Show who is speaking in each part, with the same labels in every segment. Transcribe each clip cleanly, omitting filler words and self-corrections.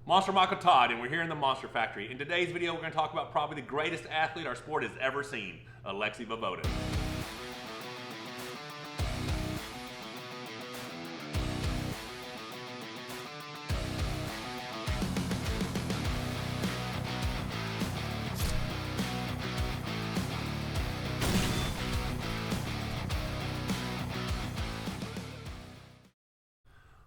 Speaker 1: Monster Michael Todd, and we're here in the Monster Factory. In today's video, we're going to talk about probably the greatest athlete our sport has ever seen, Alexey Voevoda.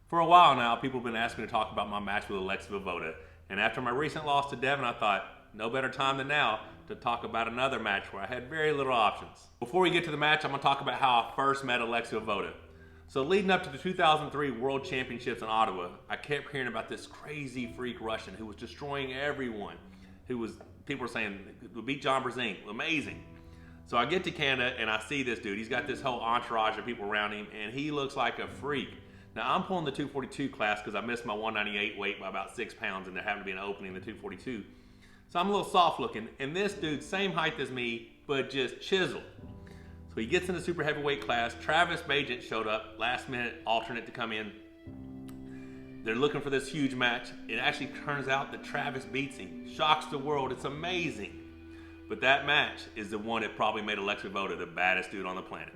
Speaker 1: For a while now, people have been asking me to talk about my match with Alexey Voevoda. And after my recent loss to Devin, I thought, no better time than now to talk about another match where I had very little options. Before we get to the match, I'm going to talk about how I first met Alexey Voevoda. So leading up to the 2003 World Championships in Ottawa, I kept hearing about this crazy freak Russian who was destroying everyone. People were saying, would beat John Brzezinski, amazing. So I get to Canada and I see this dude. He's got this whole entourage of people around him and he looks like a freak. Now, I'm pulling the 242 class because I missed my 198 weight by about 6 pounds and there happened to be an opening in the 242. So I'm a little soft looking, and this dude, same height as me, but just chiseled. So he gets in the super heavyweight class. Travis Bagent showed up, last minute alternate to come in. They're looking for this huge match. It actually turns out that Travis beats him. Shocks the world, it's amazing. But that match is the one that probably made Alexey Voevoda the baddest dude on the planet.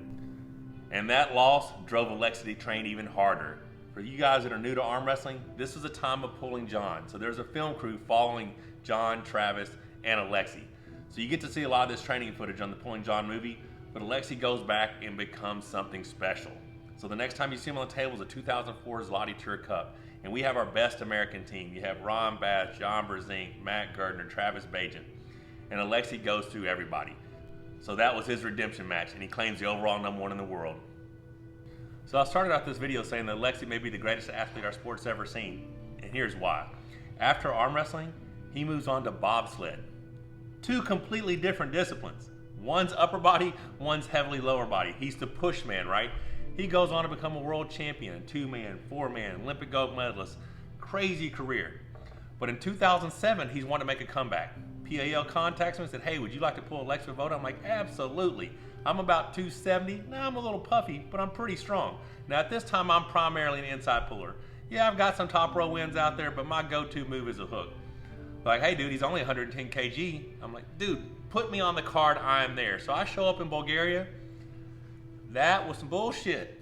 Speaker 1: And that loss drove Alexey to train even harder. For you guys that are new to arm wrestling, this is a time of pulling John. So there's a film crew following John, Travis, and Alexey. So you get to see a lot of this training footage on the Pulling John movie, but Alexey goes back and becomes something special. So the next time you see him on the table is a 2004 Zloty Tour Cup. And we have our best American team. You have Ron Bass, John Brzezinski, Matt Gardner, Travis Bagent. And Alexey goes through everybody. So that was his redemption match, and he claims the overall #1 in the world. So I started out this video saying that Alexey may be the greatest athlete our sport's ever seen, and here's why. After arm wrestling, he moves on to bobsled. Two completely different disciplines. One's upper body, one's heavily lower body. He's the push man, right? He goes on to become a world champion, 2-man, 4-man, Olympic gold medalist. Crazy career. But in 2007, he's wanted to make a comeback. PAL contacts me and said, hey, would you like to pull Alexey Voevoda? I'm like, absolutely. I'm about 270. Now I'm a little puffy, but I'm pretty strong. Now at this time, I'm primarily an inside puller. Yeah, I've got some top row wins out there, but my go-to move is a hook. Like, hey dude, he's only 110 kg. I'm like, dude, put me on the card, I'm there. So I show up in Bulgaria. That was some bullshit.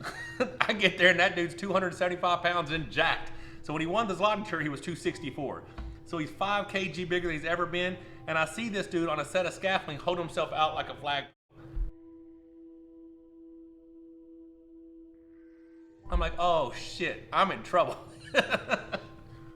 Speaker 1: I get there and that dude's 275 pounds and jacked. So when he won the Zloty Tour, he was 264. So he's 5 kg bigger than he's ever been. And I see this dude on a set of scaffolding hold himself out like a flag. I'm like, oh shit, I'm in trouble.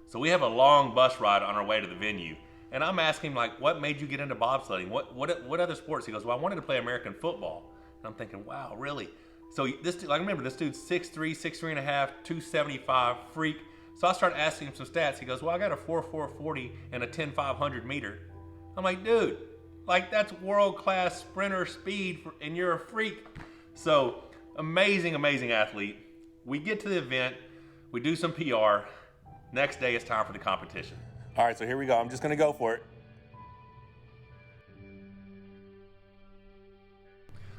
Speaker 1: So we have a long bus ride on our way to the venue. And I'm asking him, like, what made you get into bobsledding? What other sports? He goes, well, I wanted to play American football. And I'm thinking, wow, really? So this dude, like, remember, this dude's 6'3", 6'3 and a half, 275, freak. So I started asking him some stats. He goes, well, I got a 4.440 and a 10.500 meter. I'm like, dude, like, that's world-class sprinter speed, and you're a freak. So amazing, amazing athlete. We get to the event, we do some PR. Next day, it's time for the competition. All right, so here we go. I'm just gonna go for it.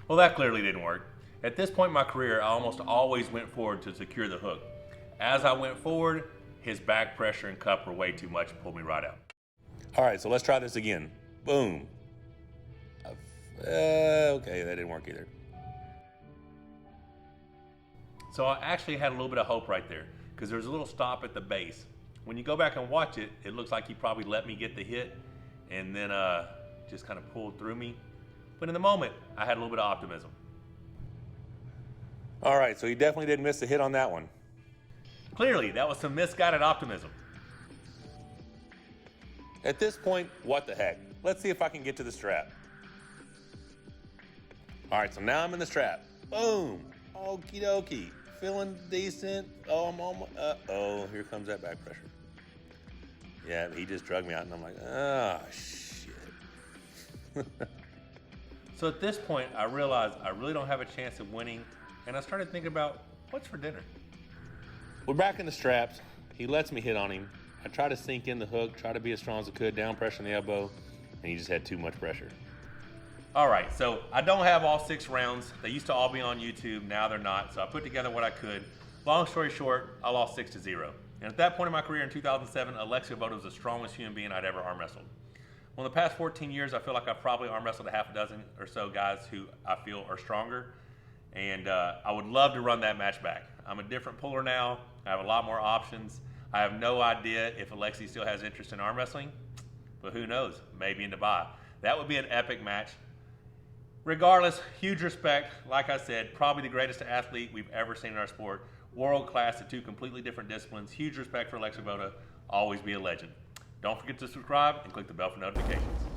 Speaker 1: Well, that clearly didn't work. At this point in my career, I almost always went forward to secure the hook. As I went forward, his back pressure and cup were way too much and pulled me right out. All right, so let's try this again. Boom. Okay, that didn't work either. So I actually had a little bit of hope right there because there's a little stop at the base. When you go back and watch it, it looks like he probably let me get the hit and then just kind of pulled through me. But in the moment, I had a little bit of optimism. All right, so he definitely didn't miss the hit on that one. Clearly, that was some misguided optimism. At this point, what the heck? Let's see if I can get to the strap. All right, so now I'm in the strap. Boom. Okie dokie. Feeling decent. Oh, I'm almost, uh-oh, here comes that back pressure. Yeah, he just drugged me out, and I'm like, ah, shit. So at this point, I realized I really don't have a chance of winning, and I started thinking about what's for dinner. We're back in the straps. He lets me hit on him. I try to sink in the hook, try to be as strong as I could, down pressure on the elbow, and he just had too much pressure. All right, so I don't have all 6 rounds. They used to all be on YouTube, now they're not, so I put together what I could. Long story short, I lost 6-0. And at that point in my career in 2007, Alexey Voevoda was the strongest human being I'd ever arm wrestled. Well, in the past 14 years, I feel like I've probably arm wrestled a half a dozen or so guys who I feel are stronger. And I would love to run that match back. I'm a different puller now. I have a lot more options. I have no idea if Alexey still has interest in arm wrestling, but who knows? Maybe in Dubai. That would be an epic match. Regardless, huge respect. Like I said, probably the greatest athlete we've ever seen in our sport. World class at two completely different disciplines. Huge respect for Alexey Voevoda. Always be a legend. Don't forget to subscribe and click the bell for notifications.